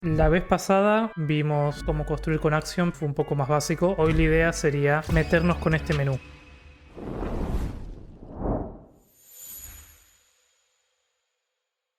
La vez pasada vimos cómo construir con Axiom, fue un poco más básico. Hoy la idea sería meternos con este menú.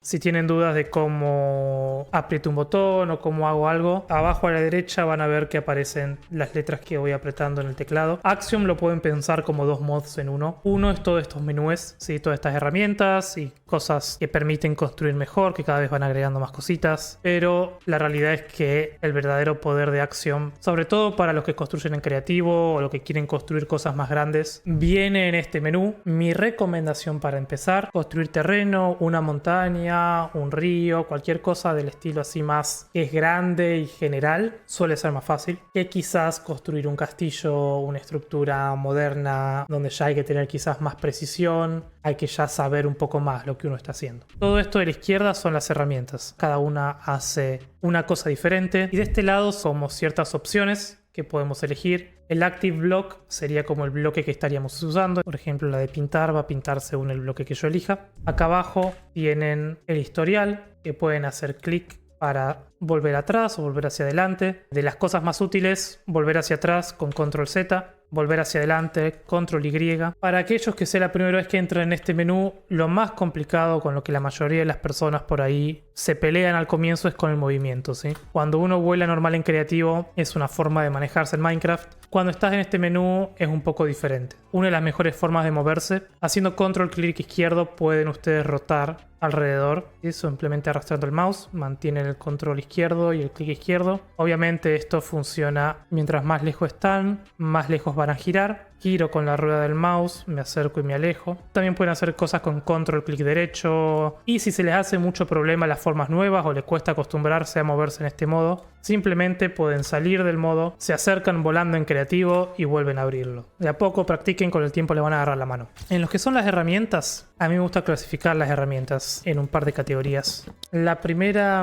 Si tienen dudas de cómo aprieto un botón o cómo hago algo, abajo a la derecha van a ver que aparecen las letras que voy apretando en el teclado. Axiom lo pueden pensar como dos mods en uno. Uno es todos estos menús, ¿sí? Todas estas herramientas y cosas que permiten construir mejor, que cada vez van agregando más cositas. Pero la realidad es que el verdadero poder de Axiom, sobre todo para los que construyen en creativo o los que quieren construir cosas más grandes, viene en este menú. Mi recomendación para empezar: construir terreno, una montaña, un río, cualquier cosa del estilo así más que es grande y general, suele ser más fácil que quizás construir un castillo, una estructura moderna donde ya hay que tener quizás más precisión, hay que ya saber un poco más lo que uno está haciendo. Todo esto de la izquierda son las herramientas, cada una hace una cosa diferente, y de este lado somos ciertas opciones que podemos elegir. El Active Block sería como el bloque que estaríamos usando. Por ejemplo, la de pintar va a pintar según el bloque que yo elija. Acá abajo tienen el historial, que pueden hacer clic para volver atrás o volver hacia adelante. De las cosas más útiles, volver hacia atrás con Control Z, volver hacia adelante, Control Y. Para aquellos que sea la primera vez que entran en este menú, lo más complicado con lo que la mayoría de las personas por ahí se pelean al comienzo es con el movimiento, ¿sí? Cuando uno vuela normal en creativo es una forma de manejarse en Minecraft. Cuando estás en este menú es un poco diferente. Una de las mejores formas de moverse, haciendo Control clic izquierdo pueden ustedes rotar alrededor, y simplemente arrastrando el mouse mantienen el control izquierdo y el clic izquierdo. Obviamente esto funciona mientras más lejos están, más lejos van a girar. Giro con la rueda del mouse, me acerco y me alejo. También pueden hacer cosas con control clic derecho. Y si se les hace mucho problema las formas nuevas o les cuesta acostumbrarse a moverse en este modo, simplemente pueden salir del modo, se acercan volando en creativo y vuelven a abrirlo. De a poco practiquen, con el tiempo le van a agarrar la mano. En lo que son las herramientas, a mí me gusta clasificar las herramientas en un par de categorías. La primera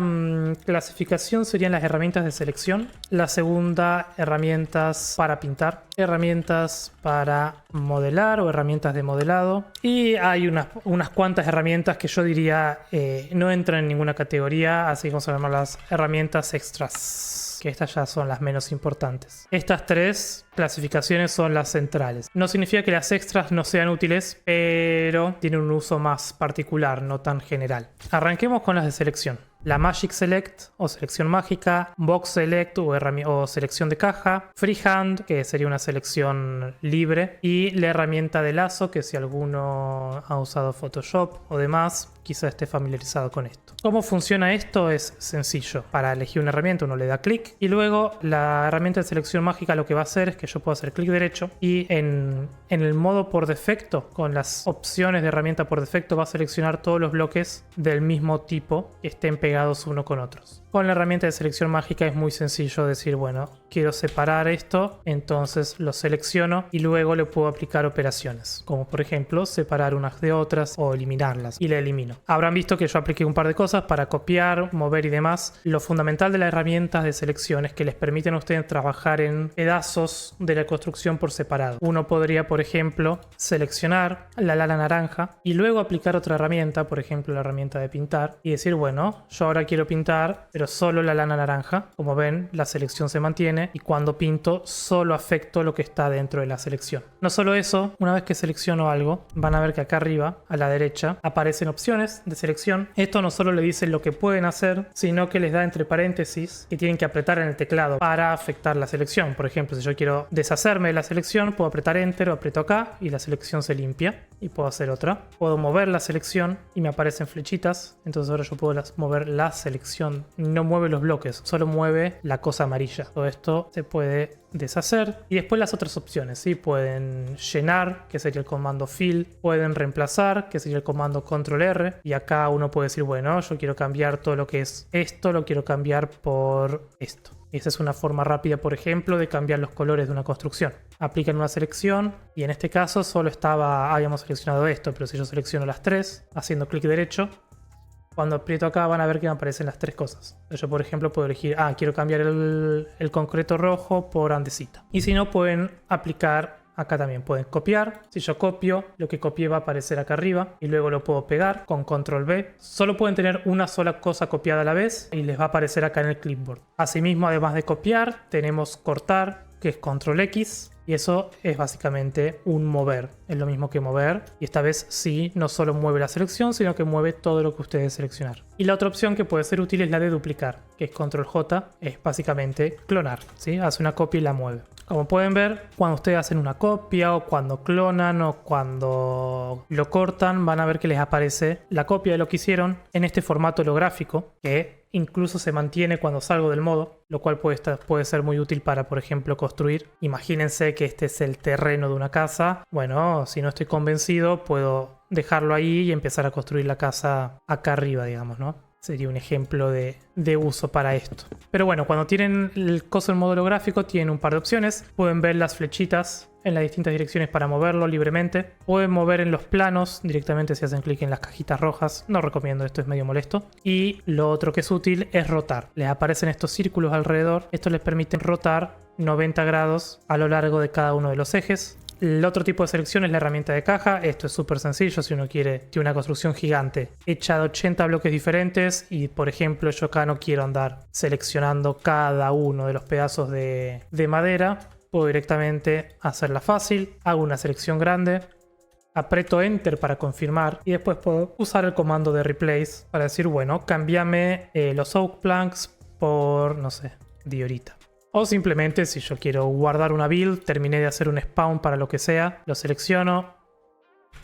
clasificación serían las herramientas de selección. La segunda, herramientas para pintar. Herramientas para modelar o herramientas de modelado. Y hay unas cuantas herramientas que yo diría no entran en ninguna categoría, así que vamos a llamar las herramientas extras, que estas ya son las menos importantes. Estas tres clasificaciones son las centrales. No significa que las extras no sean útiles, pero tienen un uso más particular, no tan general. Arranquemos con las de selección. La Magic Select o selección mágica, Box Select o selección de caja, Freehand, que sería una selección libre, y la herramienta de lazo, que si alguno ha usado Photoshop o demás, quizá esté familiarizado con esto. ¿Cómo funciona esto? Es sencillo. Para elegir una herramienta uno le da clic y luego la herramienta de selección mágica lo que va a hacer es que yo puedo hacer clic derecho y en el modo por defecto, con las opciones de herramienta por defecto, va a seleccionar todos los bloques del mismo tipo que estén pegados uno con otros. Con la herramienta de selección mágica es muy sencillo decir, bueno, quiero separar esto, entonces lo selecciono y luego le puedo aplicar operaciones, como por ejemplo separar unas de otras o eliminarlas, y la elimino. Habrán visto que yo apliqué un par de cosas para copiar, mover y demás. Lo fundamental de las herramientas de selección es que les permiten a ustedes trabajar en pedazos de la construcción por separado. Uno podría, por ejemplo, seleccionar la lana naranja y luego aplicar otra herramienta, por ejemplo la herramienta de pintar, y decir, bueno, yo ahora quiero pintar, pero solo la lana naranja. Como ven, la selección se mantiene y cuando pinto solo afecto lo que está dentro de la selección. No solo eso, una vez que selecciono algo, van a ver que acá arriba, a la derecha, aparecen opciones de selección. Esto no solo le dice lo que pueden hacer, sino que les da entre paréntesis que tienen que apretar en el teclado para afectar la selección. Por ejemplo, si yo quiero deshacerme de la selección, puedo apretar Enter o aprieto acá y la selección se limpia y puedo hacer otra. Puedo mover la selección y me aparecen flechitas, entonces ahora yo puedo mover la selección. No mueve los bloques, solo mueve la cosa amarilla. Todo esto se puede deshacer. Y después las otras opciones, ¿sí? Pueden llenar, que sería el comando fill, pueden reemplazar, que sería el comando control R, y acá uno puede decir, bueno, yo quiero cambiar todo lo que es esto, lo quiero cambiar por esto. Esa es una forma rápida, por ejemplo, de cambiar los colores de una construcción. Aplican una selección y en este caso solo habíamos seleccionado esto, pero si yo selecciono las tres haciendo clic derecho, cuando aprieto acá van a ver que me aparecen las tres cosas. Yo, por ejemplo, puedo elegir, quiero cambiar el concreto rojo por andesita. Y si no, pueden aplicar acá también pueden copiar. Si yo copio, lo que copié va a aparecer acá arriba y luego lo puedo pegar con control V. Solo pueden tener una sola cosa copiada a la vez y les va a aparecer acá en el clipboard. Asimismo, además de copiar, tenemos cortar, que es control X. Y eso es básicamente un mover. Es lo mismo que mover. Y esta vez sí, no solo mueve la selección, sino que mueve todo lo que ustedes seleccionaron. Y la otra opción que puede ser útil es la de duplicar, que es control J. Es básicamente clonar, ¿sí? Hace una copia y la mueve. Como pueden ver, cuando ustedes hacen una copia o cuando clonan o cuando lo cortan, van a ver que les aparece la copia de lo que hicieron en este formato holográfico, que incluso se mantiene cuando salgo del modo, lo cual puede ser muy útil para, por ejemplo, construir. Imagínense que este es el terreno de una casa. Bueno, si no estoy convencido, puedo dejarlo ahí y empezar a construir la casa acá arriba, digamos, ¿no? Sería un ejemplo de uso para esto. Pero bueno, cuando tienen el coso en modo holográfico, tienen un par de opciones. Pueden ver las flechitas en las distintas direcciones para moverlo libremente. Pueden mover en los planos directamente si hacen clic en las cajitas rojas. No recomiendo, esto es medio molesto. Y lo otro que es útil es rotar. Les aparecen estos círculos alrededor. Esto les permite rotar 90 grados a lo largo de cada uno de los ejes. El otro tipo de selección es la herramienta de caja. Esto es súper sencillo si uno tiene una construcción gigante hecha de 80 bloques diferentes y, por ejemplo, yo acá no quiero andar seleccionando cada uno de los pedazos de madera. Puedo directamente hacerla fácil, hago una selección grande, aprieto Enter para confirmar y después puedo usar el comando de Replace para decir, bueno, cámbiame los Oak Planks por, no sé, diorita. O simplemente, si yo quiero guardar una build, terminé de hacer un spawn para lo que sea, lo selecciono,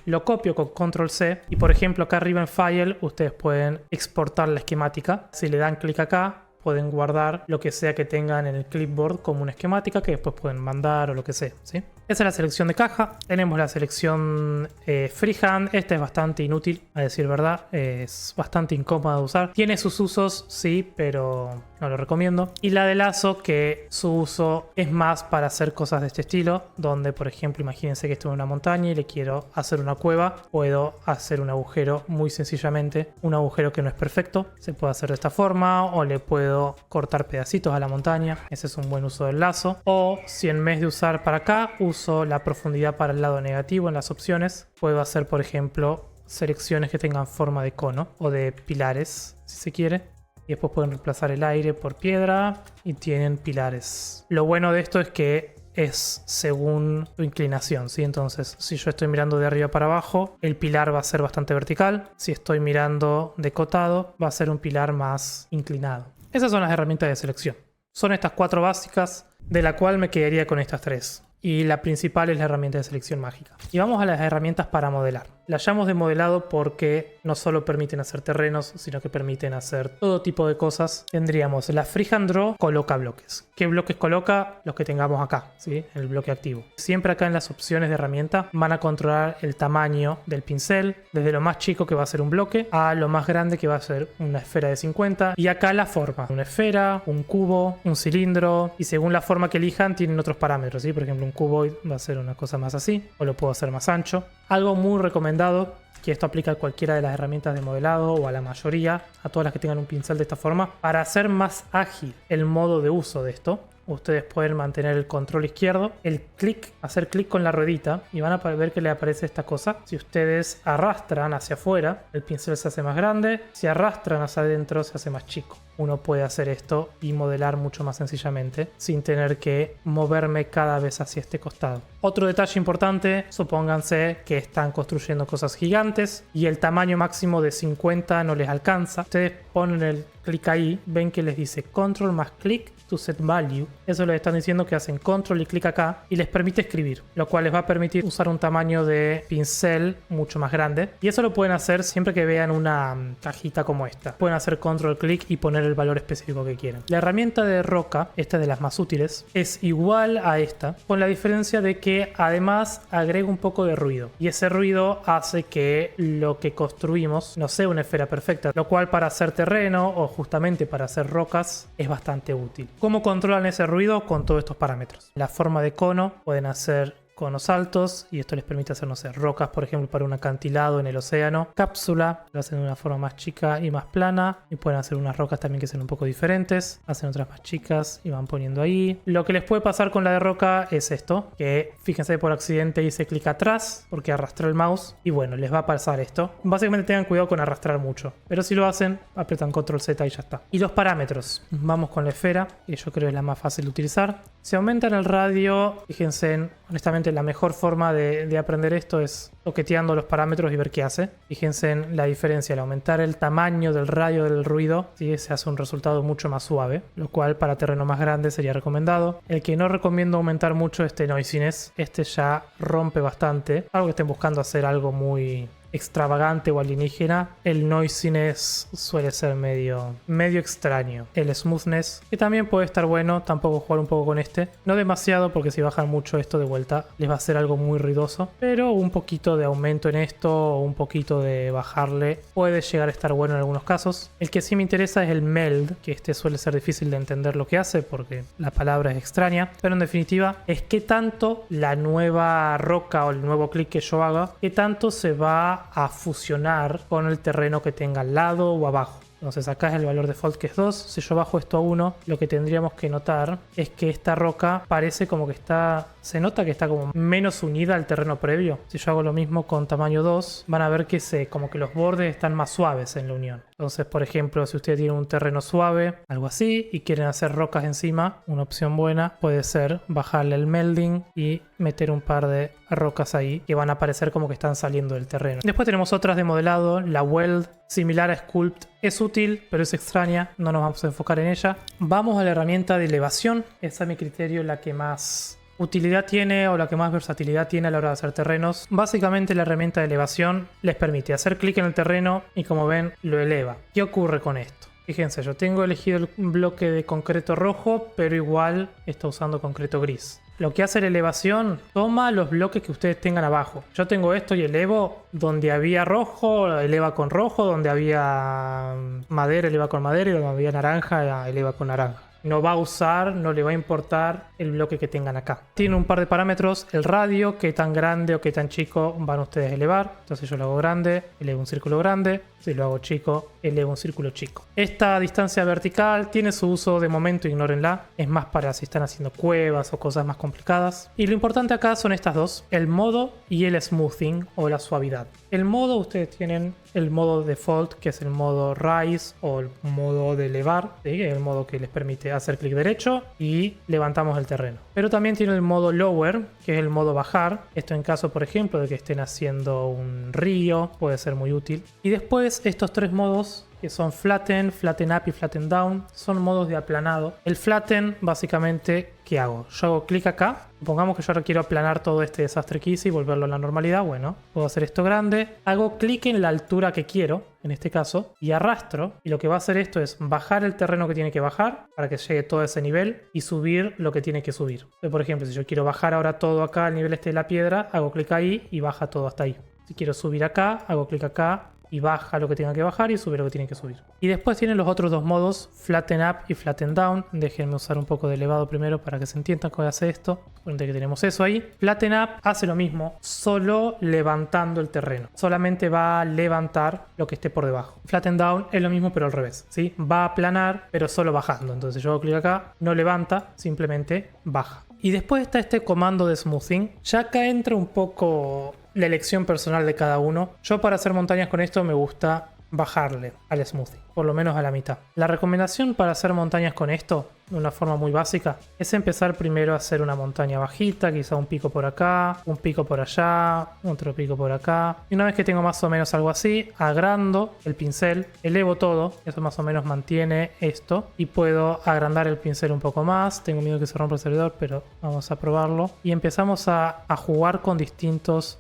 lo copio con control C y, por ejemplo, acá arriba en File ustedes pueden exportar la esquemática. Si le dan clic acá, pueden guardar lo que sea que tengan en el clipboard como una esquemática que después pueden mandar o lo que sea, ¿sí? Esa es la selección de caja. Tenemos la selección freehand. Esta es bastante inútil, a decir verdad. Es bastante incómoda de usar. Tiene sus usos, sí, pero no lo recomiendo. Y la de lazo, que su uso es más para hacer cosas de este estilo, donde, por ejemplo, imagínense que estoy en una montaña y le quiero hacer una cueva. Puedo hacer un agujero muy sencillamente. Un agujero que no es perfecto. Se puede hacer de esta forma o le puedo cortar pedacitos a la montaña. Ese es un buen uso del lazo. O si en vez de usar para acá, uso la profundidad para el lado negativo en las opciones. Puedo hacer, por ejemplo, selecciones que tengan forma de cono o de pilares, si se quiere. Y después pueden reemplazar el aire por piedra y tienen pilares. Lo bueno de esto es que es según tu inclinación, ¿sí? Entonces, si yo estoy mirando de arriba para abajo, el pilar va a ser bastante vertical. Si estoy mirando de costado, va a ser un pilar más inclinado. Esas son las herramientas de selección. Son estas 4 básicas, de la cual me quedaría con estas 3. Y la principal es la herramienta de selección mágica. Y vamos a las herramientas para modelar. Las llamamos de modelado porque no solo permiten hacer terrenos, sino que permiten hacer todo tipo de cosas. Tendríamos la Freehand Draw, coloca bloques. ¿Qué bloques coloca? Los que tengamos acá, ¿sí? El bloque activo. Siempre acá en las opciones de herramienta van a controlar el tamaño del pincel, desde lo más chico que va a ser un bloque, a lo más grande que va a ser una esfera de 50. Y acá la forma, una esfera, un cubo, un cilindro, y según la forma que elijan tienen otros parámetros, ¿sí? Por ejemplo, un cuboid va a ser una cosa más así, o lo puedo hacer más ancho. Algo muy recomendado, que esto aplica a cualquiera de las herramientas de modelado o a la mayoría, a todas las que tengan un pincel de esta forma, para hacer más ágil el modo de uso de esto. Ustedes pueden mantener el control izquierdo, el clic, hacer clic con la ruedita y van a ver que le aparece esta cosa. Si ustedes arrastran hacia afuera, el pincel se hace más grande. Si arrastran hacia adentro, se hace más chico. Uno puede hacer esto y modelar mucho más sencillamente sin tener que moverme cada vez hacia este costado. Otro detalle importante, supónganse que están construyendo cosas gigantes y el tamaño máximo de 50 no les alcanza. Ustedes ponen el clic ahí, ven que les dice control más clic to set value. Eso les están diciendo que hacen control y clic acá y les permite escribir, lo cual les va a permitir usar un tamaño de pincel mucho más grande. Y eso lo pueden hacer siempre que vean una cajita como esta. Pueden hacer control clic y poner el valor específico que quieren. La herramienta de roca, esta es de las más útiles, es igual a esta, con la diferencia de que además agrega un poco de ruido. Y ese ruido hace que lo que construimos no sea una esfera perfecta, lo cual para hacer terreno o justamente para hacer rocas es bastante útil. ¿Cómo controlan ese ruido? Con todos estos parámetros. La forma de cono pueden hacer conos altos y esto les permite hacer, no sé, rocas, por ejemplo, para un acantilado en el océano. Cápsula, lo hacen de una forma más chica y más plana y pueden hacer unas rocas también que sean un poco diferentes. Hacen otras más chicas y van poniendo ahí. Lo que les puede pasar con la de roca es esto, que fíjense, por accidente hice clic atrás porque arrastré el mouse y bueno, les va a pasar esto. Básicamente tengan cuidado con arrastrar mucho, pero si lo hacen, apretan control Z y ya está. Y los parámetros, vamos con la esfera, que yo creo es la más fácil de utilizar. Si aumentan el radio, fíjense, honestamente la mejor forma de aprender esto es toqueteando los parámetros y ver qué hace. Fíjense en la diferencia, al aumentar el tamaño del radio del ruido, ¿sí? Se hace un resultado mucho más suave, lo cual para terreno más grande sería recomendado. El que no recomiendo aumentar mucho este noisiness, este ya rompe bastante, algo que estén buscando hacer algo muy extravagante o alienígena, el noisiness suele ser medio extraño. El smoothness, que también puede estar bueno, tampoco jugar un poco con este, no demasiado porque si bajan mucho esto de vuelta les va a hacer algo muy ruidoso, pero un poquito de aumento en esto o un poquito de bajarle puede llegar a estar bueno en algunos casos. El que sí me interesa es el meld, que este suele ser difícil de entender lo que hace porque la palabra es extraña, pero en definitiva es qué tanto la nueva roca o el nuevo clic que yo haga, qué tanto se va a fusionar con el terreno que tenga al lado o abajo. Entonces acá es el valor default, que es 2. Si yo bajo esto a 1, lo que tendríamos que notar es que esta roca parece como que está... Se nota que está como menos unida al terreno previo. Si yo hago lo mismo con tamaño 2, van a ver que como que los bordes están más suaves en la unión. Entonces, por ejemplo, si ustedes tienen un terreno suave, algo así, y quieren hacer rocas encima, una opción buena puede ser bajarle el melding y meter un par de rocas ahí que van a parecer como que están saliendo del terreno. Después tenemos otras de modelado, la weld, similar a Sculpt. Es útil, pero es extraña, no nos vamos a enfocar en ella. Vamos a la herramienta de elevación. Esa, a mi criterio, la que más utilidad tiene o la que más versatilidad tiene a la hora de hacer terrenos. Básicamente la herramienta de elevación les permite hacer clic en el terreno y, como ven, lo eleva. ¿Qué ocurre con esto? Fíjense, yo tengo elegido el bloque de concreto rojo, pero igual está usando concreto gris. Lo que hace la elevación, toma los bloques que ustedes tengan abajo. Yo tengo esto y elevo donde había rojo, eleva con rojo, donde había madera, eleva con madera, y donde había naranja, eleva con naranja. No va a usar, no le va a importar el bloque que tengan acá. Tiene un par de parámetros, el radio, qué tan grande o qué tan chico van ustedes a elevar. Entonces yo lo hago grande, elevo un círculo grande. Si lo hago chico, elevo un círculo chico. Esta distancia vertical tiene su uso de momento, ignórenla. Es más para si están haciendo cuevas o cosas más complicadas. Y lo importante acá son estas dos, el modo y el smoothing o la suavidad. El modo, ustedes tienen el modo default, que es el modo rise o el modo de elevar, ¿sí? El modo que les permite hacer clic derecho y levantamos el terreno. Pero también tiene el modo lower, que es el modo bajar. Esto en caso, por ejemplo, de que estén haciendo un río, puede ser muy útil. Y después estos tres modos, que son flatten, flatten up y flatten down, son modos de aplanado. El flatten, básicamente, ¿qué hago? Yo hago clic acá. Supongamos que yo ahora quiero aplanar todo este desastre que hice y volverlo a la normalidad. Bueno, puedo hacer esto grande. Hago clic en la altura que quiero, en este caso, y arrastro. Y lo que va a hacer esto es bajar el terreno que tiene que bajar para que llegue todo a ese nivel y subir lo que tiene que subir. Entonces, por ejemplo, si yo quiero bajar ahora todo acá al nivel este de la piedra, hago clic ahí y baja todo hasta ahí. Si quiero subir acá, hago clic acá y baja lo que tenga que bajar y sube lo que tiene que subir. Y después tienen los otros dos modos, flatten up y flatten down. Déjenme usar un poco de elevado primero para que se entienda cómo hace esto. Recuerden que tenemos eso ahí. Flatten up hace lo mismo, solo levantando el terreno. Solamente va a levantar lo que esté por debajo. Flatten down es lo mismo pero al revés, ¿sí? Va a aplanar pero solo bajando. Entonces yo hago clic acá, no levanta, simplemente baja. Y después está este comando de smoothing. Ya acá entra un poco la elección personal de cada uno. Yo, para hacer montañas con esto, me gusta bajarle al smoothing, por lo menos a la mitad. La recomendación para hacer montañas con esto, de una forma muy básica, es empezar primero a hacer una montaña bajita, quizá un pico por acá, un pico por allá, otro pico por acá. Y una vez que tengo más o menos algo así, agrando el pincel, elevo todo, eso más o menos mantiene esto, y puedo agrandar el pincel un poco más. Tengo miedo que se rompa el servidor, pero vamos a probarlo. Y empezamos a jugar con distintos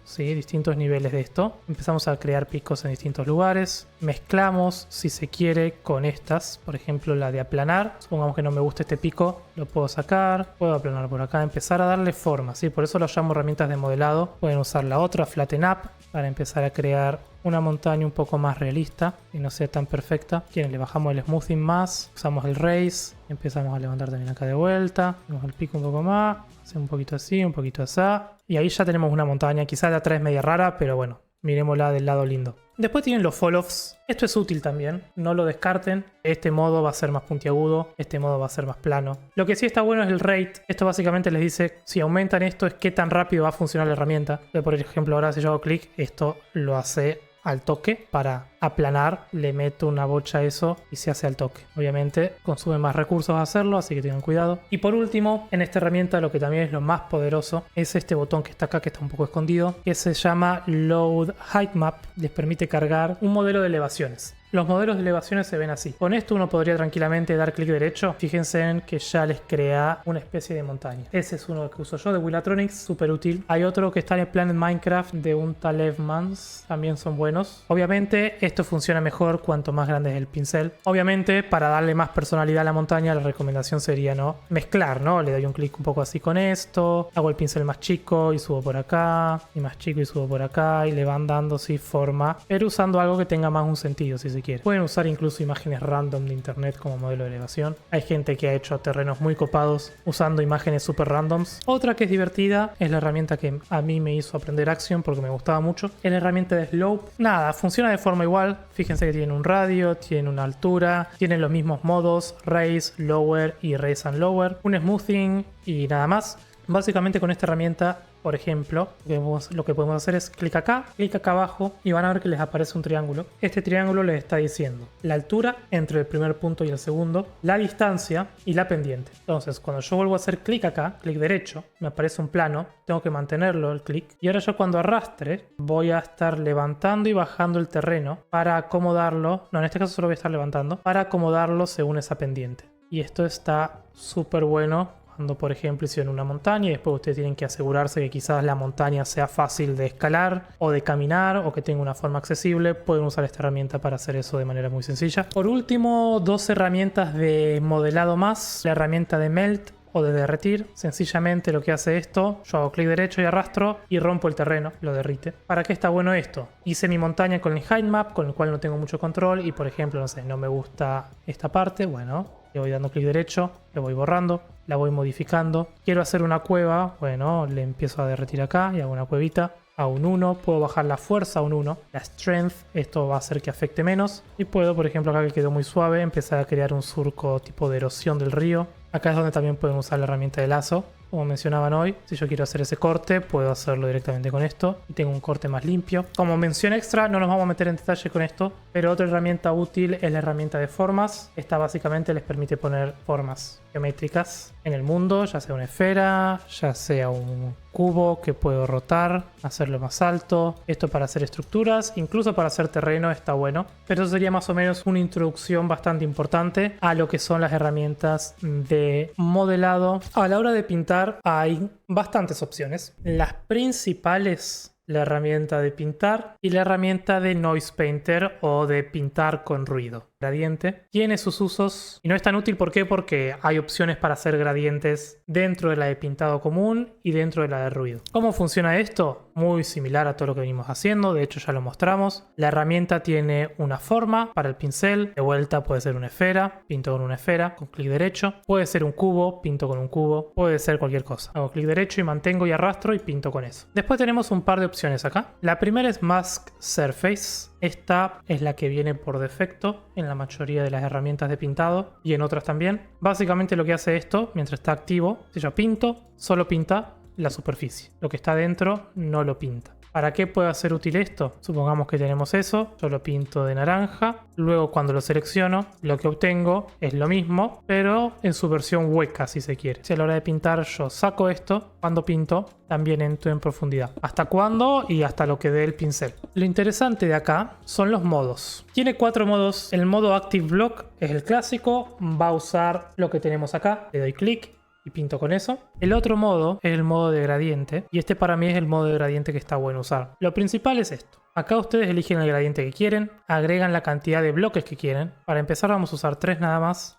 niveles de esto. Empezamos a crear picos en distintos lugares, mezclamos, si se quiere, quiere con estas. Por ejemplo, la de aplanar. Supongamos que no me gusta este pico, lo puedo sacar. Puedo aplanar por acá, empezar a darle forma, ¿sí? Por eso lo llamo herramientas de modelado. Pueden usar la otra, Flatten Up, para empezar a crear una montaña un poco más realista y no sea tan perfecta. Quieren, le bajamos el smoothing más, usamos el raise, empezamos a levantar también acá de vuelta, hacemos el pico un poco más, hacemos un poquito así, un poquito así, y ahí ya tenemos una montaña. Quizás de atrás es media rara, pero bueno, miremosla del lado lindo. Después tienen los fall-offs. Esto es útil también, no lo descarten. Este modo va a ser más puntiagudo, este modo va a ser más plano. Lo que sí está bueno es el rate. Esto básicamente les dice, si aumentan esto es qué tan rápido va a funcionar la herramienta. Por ejemplo, ahora si yo hago clic, esto lo hace al toque. Para aplanar le meto una bocha a eso y se hace al toque. Obviamente consume más recursos hacerlo, así que tengan cuidado. Y por último, en esta herramienta lo que también es lo más poderoso es este botón que está acá, que está un poco escondido, que se llama Load Height Map. Les permite cargar un modelo de elevaciones. Los modelos de elevaciones se ven así. Con esto uno podría tranquilamente dar clic derecho. Fíjense en que ya les crea una especie de montaña. Ese es uno que uso yo de Willatronics, súper útil. Hay otro que está en el Planet Minecraft de un tal Evmans. También son buenos. Obviamente esto funciona mejor cuanto más grande es el pincel. Obviamente para darle más personalidad a la montaña la recomendación sería no mezclar, ¿no? Le doy un clic un poco así con esto. Hago el pincel más chico y subo por acá. Y más chico y subo por acá. Y le van dando así forma. Pero usando algo que tenga más un sentido, si se quiere. Pueden usar incluso imágenes random de internet como modelo de elevación. Hay gente que ha hecho terrenos muy copados usando imágenes super randoms. Otra que es divertida es la herramienta que a mí me hizo aprender Action porque me gustaba mucho. Es la herramienta de Slope. Nada, funciona de forma igual. Fíjense que tiene un radio, tiene una altura, tiene los mismos modos, Raise, Lower y Raise and Lower. Un smoothing y nada más. Básicamente con esta herramienta, por ejemplo, lo que podemos hacer es clic acá abajo y van a ver que les aparece un triángulo. Este triángulo les está diciendo la altura entre el primer punto y el segundo, la distancia y la pendiente. Entonces, cuando yo vuelvo a hacer clic acá, clic derecho, me aparece un plano, tengo que mantenerlo el clic. Y ahora yo cuando arrastre, voy a estar levantando y bajando el terreno para acomodarlo. No, en este caso solo voy a estar levantando para acomodarlo según esa pendiente. Y esto está súper bueno. Cuando, por ejemplo, hicieron una montaña y después ustedes tienen que asegurarse que quizás la montaña sea fácil de escalar o de caminar o que tenga una forma accesible, pueden usar esta herramienta para hacer eso de manera muy sencilla. Por último, dos herramientas de modelado más. La herramienta de Melt o de derretir. Sencillamente lo que hace esto, yo hago clic derecho y arrastro y rompo el terreno, lo derrite. ¿Para qué está bueno esto? Hice mi montaña con el height map, con el cual no tengo mucho control y, por ejemplo, no sé, no me gusta esta parte, bueno, le voy dando clic derecho, lo voy borrando, la voy modificando. Quiero hacer una cueva, bueno, le empiezo a derretir acá y hago una cuevita. A un 1, puedo bajar la fuerza a un 1, la strength, esto va a hacer que afecte menos. Y puedo, por ejemplo, acá que quedó muy suave, empezar a crear un surco tipo de erosión del río. Acá es donde también pueden usar la herramienta de lazo. Como mencionaban hoy, si yo quiero hacer ese corte, puedo hacerlo directamente con esto y tengo un corte más limpio. Como mención extra, no nos vamos a meter en detalle con esto, pero otra herramienta útil es la herramienta de formas. Esta básicamente les permite poner formas geométricas en el mundo, ya sea una esfera, ya sea un cubo que puedo rotar, hacerlo más alto. Esto para hacer estructuras, incluso para hacer terreno está bueno, pero eso sería más o menos una introducción bastante importante a lo que son las herramientas de modelado. A la hora de pintar hay bastantes opciones. Las principales, la herramienta de pintar y la herramienta de Noise Painter o de pintar con ruido. Gradiente tiene sus usos y no es tan útil. ¿Por qué? Porque hay opciones para hacer gradientes dentro de la de pintado común y dentro de la de ruido. ¿Cómo funciona esto? Muy similar a todo lo que venimos haciendo, de hecho ya lo mostramos. La herramienta tiene una forma para el pincel, de vuelta puede ser una esfera, pinto con una esfera, con clic derecho, puede ser un cubo, pinto con un cubo, puede ser cualquier cosa. Hago clic derecho y mantengo y arrastro y pinto con eso. Después tenemos un par de opciones acá. La primera es Mask Surface. Esta es la que viene por defecto en la mayoría de las herramientas de pintado y en otras también. Básicamente lo que hace esto, mientras está activo, si yo pinto, solo pinta la superficie. Lo que está dentro no lo pinta. ¿Para qué puede ser útil esto? Supongamos que tenemos eso, yo lo pinto de naranja, luego cuando lo selecciono, lo que obtengo es lo mismo, pero en su versión hueca, si se quiere. Si a la hora de pintar yo saco esto, cuando pinto también entro en profundidad. ¿Hasta cuándo? Y hasta lo que dé el pincel. Lo interesante de acá son los modos. Tiene 4 modos. El modo Active Block es el clásico, va a usar lo que tenemos acá. Le doy clic y pinto con eso. El otro modo es el modo de gradiente y este para mí es el modo de gradiente que está bueno usar. Lo principal es esto. Acá ustedes eligen el gradiente que quieren, agregan la cantidad de bloques que quieren. Para empezar vamos a usar 3 nada más.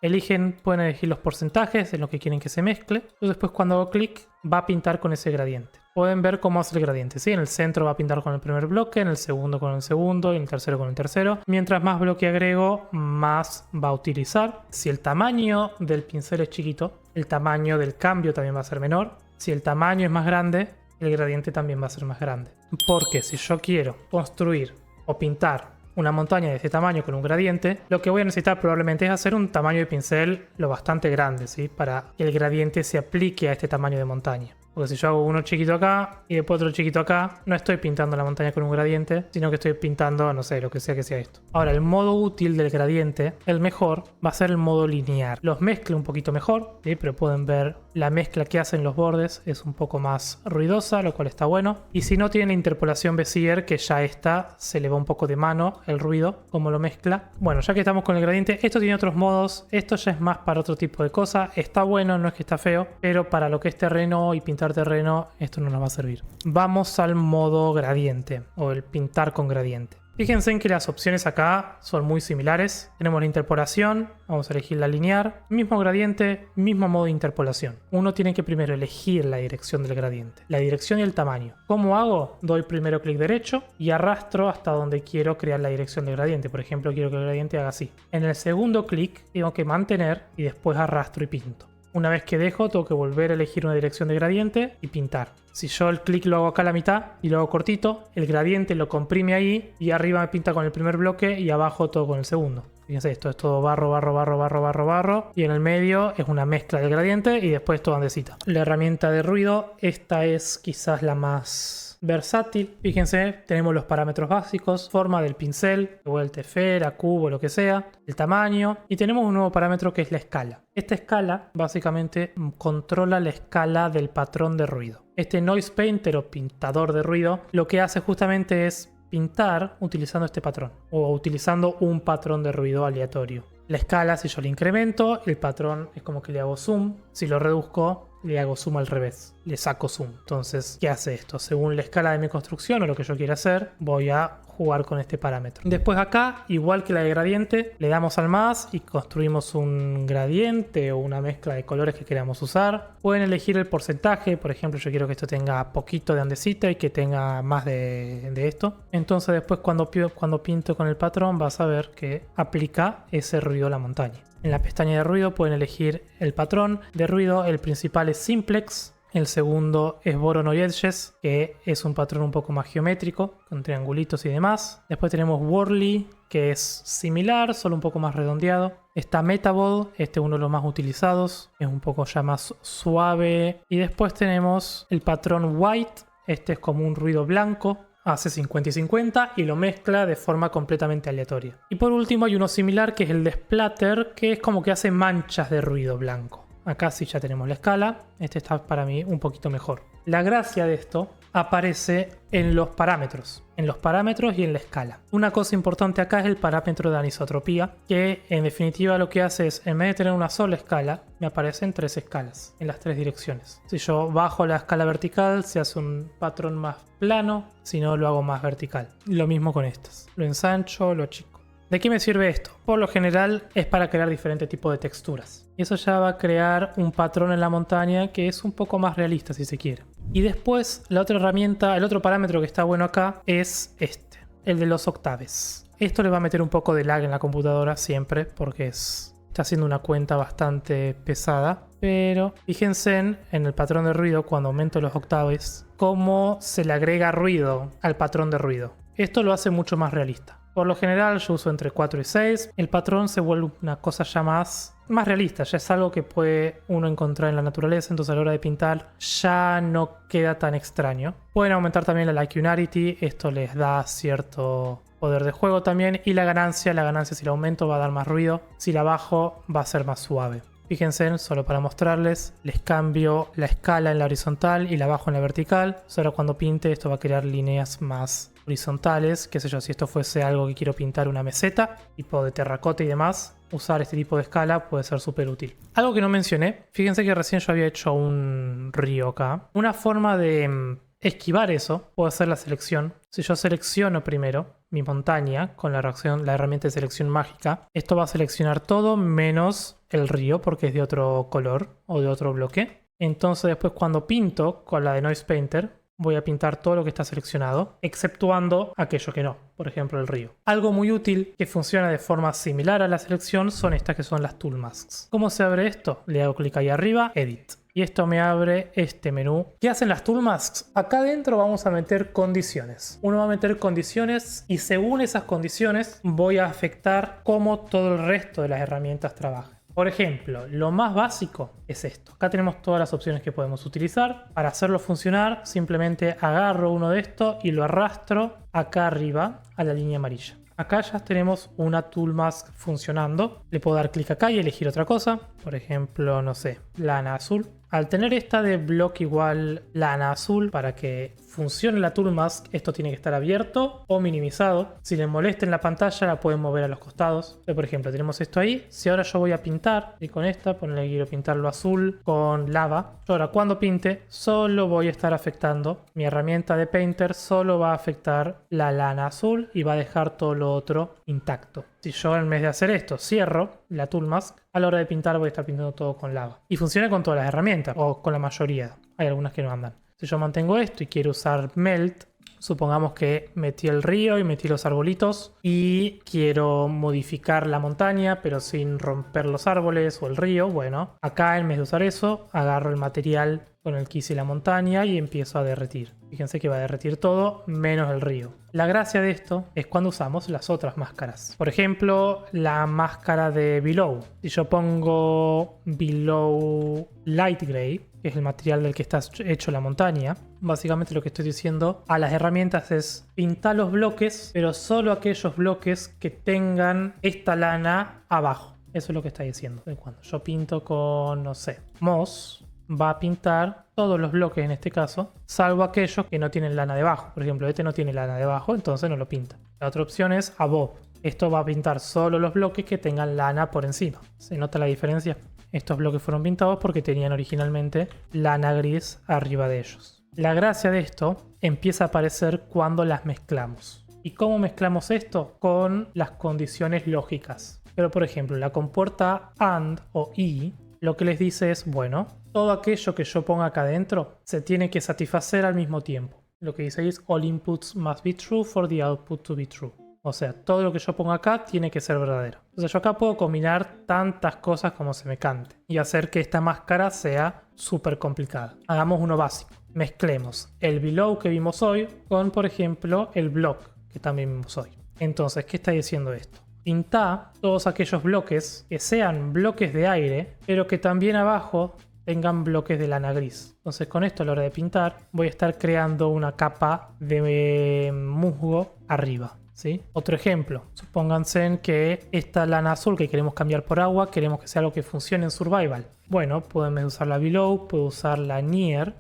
Pueden elegir los porcentajes en lo que quieren que se mezcle. Entonces después cuando hago clic va a pintar con ese gradiente. Pueden ver cómo hace el gradiente, ¿sí? En el centro va a pintar con el primer bloque, en el segundo con el segundo y en el tercero con el tercero. Mientras más bloque agrego, más va a utilizar. Si el tamaño del pincel es chiquito, el tamaño del cambio también va a ser menor. Si el tamaño es más grande, el gradiente también va a ser más grande. Porque si yo quiero construir o pintar una montaña de este tamaño con un gradiente, lo que voy a necesitar probablemente es hacer un tamaño de pincel lo bastante grande, ¿sí? Para que el gradiente se aplique a este tamaño de montaña. Porque si yo hago uno chiquito acá y después otro chiquito acá, no estoy pintando la montaña con un gradiente, sino que estoy pintando, no sé, lo que sea esto. Ahora, el modo útil del gradiente, el mejor, va a ser el modo lineal. Los mezcla un poquito mejor, ¿sí? Pero pueden ver la mezcla que hacen los bordes es un poco más ruidosa, lo cual está bueno. Y si no tiene la interpolación Bezier, que ya esta se le va un poco de mano el ruido, como lo mezcla. Bueno, ya que estamos con el gradiente, esto tiene otros modos. Esto ya es más para otro tipo de cosas. Está bueno, no es que está feo, pero para lo que es terreno y pintar terreno, esto no nos va a servir. Vamos al modo gradiente o el pintar con gradiente. Fíjense en que las opciones acá son muy similares. Tenemos la interpolación, vamos a elegir la lineal, mismo gradiente, mismo modo de interpolación. Uno tiene que primero elegir la dirección del gradiente, la dirección y el tamaño. ¿Cómo hago? Doy primero clic derecho y arrastro hasta donde quiero crear la dirección del gradiente. Por ejemplo, quiero que el gradiente haga así. En el segundo clic tengo que mantener y después arrastro y pinto. Una vez que dejo, tengo que volver a elegir una dirección de gradiente y pintar. Si yo el clic lo hago acá a la mitad y lo hago cortito, el gradiente lo comprime ahí y arriba me pinta con el primer bloque y abajo todo con el segundo. Fíjense, esto es todo barro, barro, barro, barro, barro, barro. Y en el medio es una mezcla del gradiente y después todo andesita. La herramienta de ruido, esta es quizás la más versátil. Fíjense, tenemos los parámetros básicos, forma del pincel, vuelta, esfera, cubo, lo que sea, el tamaño, y tenemos un nuevo parámetro que es la escala. Esta escala básicamente controla la escala del patrón de ruido. Este Noise Painter o pintador de ruido lo que hace justamente es pintar utilizando este patrón o utilizando un patrón de ruido aleatorio. La escala, si yo le incremento, el patrón es como que le hago zoom. Si lo reduzco, le hago zoom al revés, le saco zoom. Entonces, ¿qué hace esto? Según la escala de mi construcción o lo que yo quiera hacer, voy a jugar con este parámetro. Después acá, igual que la de gradiente, le damos al más y construimos un gradiente o una mezcla de colores que queramos usar. Pueden elegir el porcentaje, por ejemplo, yo quiero que esto tenga poquito de andesita y que tenga más de esto. Entonces después cuando pinto con el patrón vas a ver que aplica ese ruido a la montaña. En la pestaña de ruido pueden elegir el patrón de ruido, el principal es Simplex. El segundo es Voronoi Edges, que es un patrón un poco más geométrico, con triangulitos y demás. Después tenemos Whirly, que es similar, solo un poco más redondeado. Está Metaball, este es uno de los más utilizados, es un poco ya más suave. Y después tenemos el patrón White, este es como un ruido blanco. Hace 50 y 50 y lo mezcla de forma completamente aleatoria. Y por último hay uno similar que es el de Splatter, que es como que hace manchas de ruido blanco. Acá sí ya tenemos la escala. Este está para mí un poquito mejor. La gracia de esto aparece en los parámetros. En los parámetros y en la escala. Una cosa importante acá es el parámetro de anisotropía, que en definitiva lo que hace es, en vez de tener una sola escala, me aparecen 3 escalas en las 3 direcciones. Si yo bajo la escala vertical, se hace un patrón más plano, si no lo hago más vertical. Lo mismo con estas. Lo ensancho, lo achico. ¿De qué me sirve esto? Por lo general es para crear diferentes tipos de texturas. Y eso ya va a crear un patrón en la montaña que es un poco más realista si se quiere. Y después la otra herramienta, el otro parámetro que está bueno acá es este, el de los octaves. Esto le va a meter un poco de lag en la computadora siempre porque está haciendo una cuenta bastante pesada. Pero fíjense en el patrón de ruido cuando aumento los octaves, cómo se le agrega ruido al patrón de ruido. Esto lo hace mucho más realista. Por lo general yo uso entre 4 y 6. El patrón se vuelve una cosa ya más realista. Ya es algo que puede uno encontrar en la naturaleza. Entonces a la hora de pintar ya no queda tan extraño. Pueden aumentar también la linearity. Esto les da cierto poder de juego también. Y la ganancia si la aumento va a dar más ruido. Si la bajo va a ser más suave. Fíjense, solo para mostrarles, les cambio la escala en la horizontal y la bajo en la vertical. Ahora cuando pinte esto va a crear líneas más horizontales, qué sé yo, si esto fuese algo que quiero pintar una meseta, tipo de terracota y demás, usar este tipo de escala puede ser súper útil. Algo que no mencioné, fíjense que recién yo había hecho un río acá. Una forma de esquivar eso, puedo hacer la selección. Si yo selecciono primero mi montaña con la herramienta de selección mágica, esto va a seleccionar todo menos el río porque es de otro color o de otro bloque. Entonces después cuando pinto con la de Noise Painter, voy a pintar todo lo que está seleccionado, exceptuando aquello que no, por ejemplo el río. Algo muy útil que funciona de forma similar a la selección son estas que son las Tool Masks. ¿Cómo se abre esto? Le hago clic ahí arriba, Edit. Y esto me abre este menú. ¿Qué hacen las Tool Masks? Acá adentro vamos a meter condiciones. Uno va a meter condiciones y según esas condiciones voy a afectar cómo todo el resto de las herramientas trabajan. Por ejemplo, lo más básico es esto. Acá tenemos todas las opciones que podemos utilizar. Para hacerlo funcionar, simplemente agarro uno de estos y lo arrastro acá arriba a la línea amarilla. Acá ya tenemos una Tool Mask funcionando. Le puedo dar clic acá y elegir otra cosa. Por ejemplo, no sé, lana azul. Al tener esta de bloque igual lana azul, para que funcione la Tool Mask, esto tiene que estar abierto o minimizado. Si le molesta en la pantalla, la pueden mover a los costados. Por ejemplo, tenemos esto ahí. Si ahora yo voy a pintar, y con esta, ponerle que quiero pintarlo azul con lava. Yo ahora cuando pinte, solo voy a estar afectando. Mi herramienta de Painter solo va a afectar la lana azul y va a dejar todo lo otro intacto. Si yo en vez de hacer esto cierro la Tool Mask, a la hora de pintar voy a estar pintando todo con lava. Y funciona con todas las herramientas, o con la mayoría. Hay algunas que no andan. Si yo mantengo esto y quiero usar Melt, supongamos que metí el río y metí los arbolitos y quiero modificar la montaña pero sin romper los árboles o el río. Bueno, acá en vez de usar eso, agarro el material con el que hice la montaña y empiezo a derretir. Fíjense que va a derretir todo menos el río. La gracia de esto es cuando usamos las otras máscaras. Por ejemplo, la máscara de Below. Si yo pongo Below Light Gray, que es el material del que está hecho la montaña, básicamente lo que estoy diciendo a las herramientas es pintar los bloques, pero solo aquellos bloques que tengan esta lana abajo. Eso es lo que está diciendo. Cuando yo pinto con, no sé, moss, va a pintar todos los bloques en este caso, salvo aquellos que no tienen lana debajo. Por ejemplo, este no tiene lana debajo, entonces no lo pinta. La otra opción es above. Esto va a pintar solo los bloques que tengan lana por encima. ¿Se nota la diferencia? Estos bloques fueron pintados porque tenían originalmente lana gris arriba de ellos. La gracia de esto empieza a aparecer cuando las mezclamos. ¿Y cómo mezclamos esto? Con las condiciones lógicas. Pero por ejemplo, la compuerta AND o y lo que les dice es, bueno, todo aquello que yo ponga acá adentro se tiene que satisfacer al mismo tiempo. Lo que dice ahí es all inputs must be true for the output to be true. O sea, todo lo que yo ponga acá tiene que ser verdadero. Entonces yo acá puedo combinar tantas cosas como se me cante y hacer que esta máscara sea súper complicada. Hagamos uno básico. Mezclemos el below que vimos hoy con, por ejemplo, el block que también vimos hoy. Entonces, ¿qué está diciendo esto? Pinta todos aquellos bloques que sean bloques de aire, pero que también abajo tengan bloques de lana gris. Entonces con esto a la hora de pintar voy a estar creando una capa de musgo arriba, ¿sí? Otro ejemplo, supónganse que esta lana azul que queremos cambiar por agua, queremos que sea algo que funcione en Survival. Bueno, podemos usar la Below, puedo usar la Near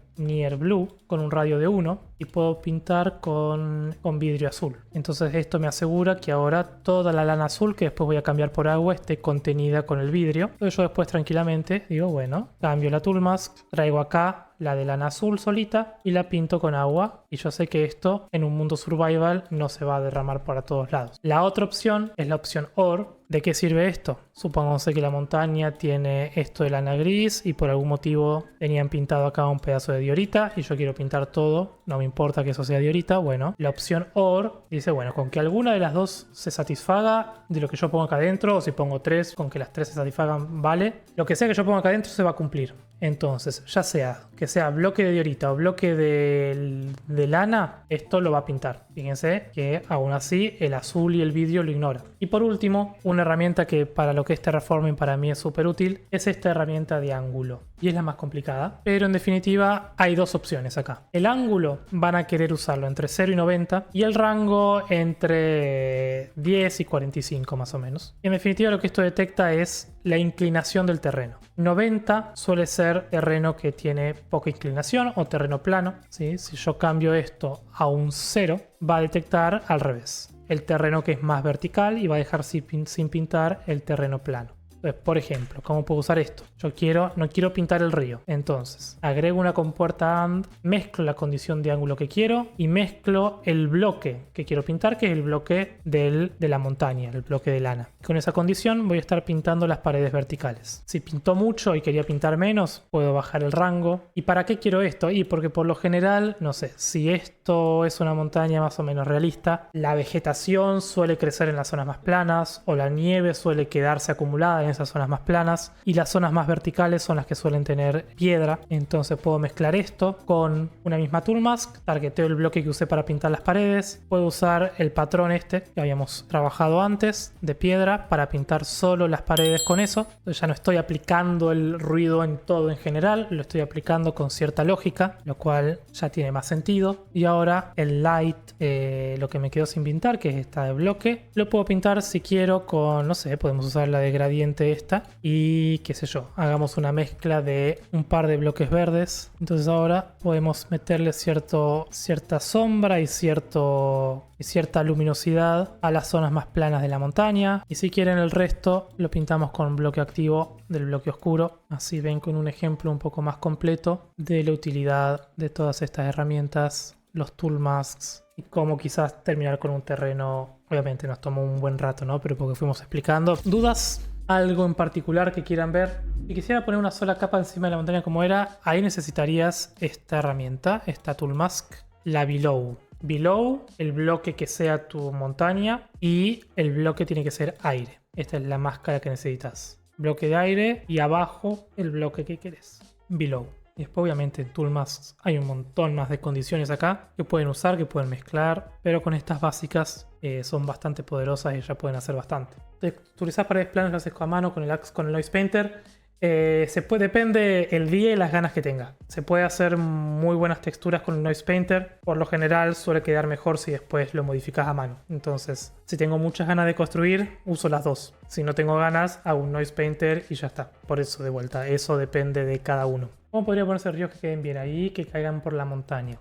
Blue con un radio de 1 y puedo pintar con vidrio azul. Entonces esto me asegura que ahora toda la lana azul que después voy a cambiar por agua esté contenida con el vidrio. Entonces yo después tranquilamente digo, bueno, cambio la Tool Mask, traigo acá la de lana azul solita y la pinto con agua y yo sé que esto en un mundo survival no se va a derramar para todos lados. La otra opción es la opción OR. ¿De qué sirve esto? Supongamos que la montaña tiene esto de lana gris y por algún motivo tenían pintado acá un pedazo de diorita y yo quiero pintar todo, no me importa que eso sea diorita. Bueno, la opción OR dice, bueno, con que alguna de las dos se satisfaga de lo que yo pongo acá adentro, o si pongo 3, con que las 3 se satisfagan, vale. Lo que sea que yo ponga acá adentro se va a cumplir. Entonces, ya sea que sea bloque de diorita o bloque de lana, esto lo va a pintar. Fíjense que aún así el azul y el vidrio lo ignora. Y por último, una herramienta que para lo que es terraforming para mí es súper útil es esta herramienta de ángulo. Y es la más complicada, pero en definitiva hay dos opciones acá. El ángulo van a querer usarlo entre 0 y 90 y el rango entre 10 y 45 más o menos. Y en definitiva lo que esto detecta es la inclinación del terreno. 90 suele ser terreno que tiene poca inclinación o terreno plano, ¿sí? Si yo cambio esto a un 0, va a detectar al revés. El terreno que es más vertical y va a dejar sin pintar el terreno plano. Entonces, por ejemplo, ¿cómo puedo usar esto? Yo no quiero pintar el río. Entonces, agrego una compuerta AND, mezclo la condición de ángulo que quiero y mezclo el bloque que quiero pintar, que es el bloque de la montaña, el bloque de lana. Con esa condición voy a estar pintando las paredes verticales. Si pintó mucho y quería pintar menos, puedo bajar el rango. ¿Y para qué quiero esto? Y porque por lo general, no sé, si esto es una montaña más o menos realista, la vegetación suele crecer en las zonas más planas o la nieve suele quedarse acumulada en esas zonas más planas y las zonas más verticales son las que suelen tener piedra. Entonces puedo mezclar esto con una misma tool mask, targeteo el bloque que usé para pintar las paredes, puedo usar el patrón este que habíamos trabajado antes de piedra para pintar solo las paredes con eso. Entonces ya no estoy aplicando el ruido en todo en general, lo estoy aplicando con cierta lógica, lo cual ya tiene más sentido. Y ahora el light, lo que me quedó sin pintar, que es esta de bloque, lo puedo pintar si quiero con, no sé, podemos usar la de gradiente esta y qué sé yo, hagamos una mezcla de un par de bloques verdes. Entonces ahora podemos meterle cierta sombra y cierta luminosidad a las zonas más planas de la montaña, y si quieren el resto lo pintamos con bloque activo del bloque oscuro. Así ven con un ejemplo un poco más completo de la utilidad de todas estas herramientas, los tool masks y cómo quizás terminar con un terreno. Obviamente nos tomó un buen rato, ¿no? Pero porque fuimos explicando. ¿Dudas? ¿Algo en particular que quieran ver? Si quisiera poner una sola capa encima de la montaña como era, ahí necesitarías esta herramienta, esta tool mask, la below. Below, el bloque que sea tu montaña, y el bloque tiene que ser aire. Esta es la máscara que necesitas. Bloque de aire y abajo el bloque que querés. Below. Y después obviamente en Tool Masks hay un montón más de condiciones acá que pueden usar, que pueden mezclar, pero con estas básicas son bastante poderosas y ya pueden hacer bastante. Texturizar paredes planas lo haces a mano con el Noise Painter. Depende el día y las ganas que tenga. Se puede hacer muy buenas texturas con el Noise Painter. Por lo general suele quedar mejor si después lo modificas a mano. Entonces, si tengo muchas ganas de construir, uso las dos. Si no tengo ganas, hago un Noise Painter y ya está. Por eso de vuelta, eso depende de cada uno. ¿Cómo podría ponerse ríos que queden bien ahí, que caigan por la montaña?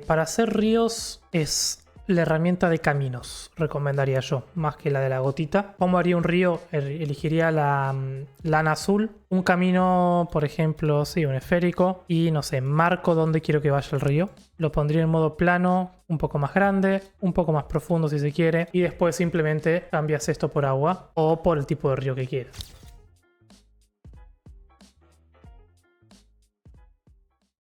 Para hacer ríos es la herramienta de caminos, recomendaría yo, más que la de la gotita. ¿Cómo haría un río? Elegiría la lana azul. Un camino, por ejemplo, sí, un esférico. Y no sé, marco dónde quiero que vaya el río. Lo pondría en modo plano, un poco más grande, un poco más profundo si se quiere. Y después simplemente cambias esto por agua o por el tipo de río que quieras.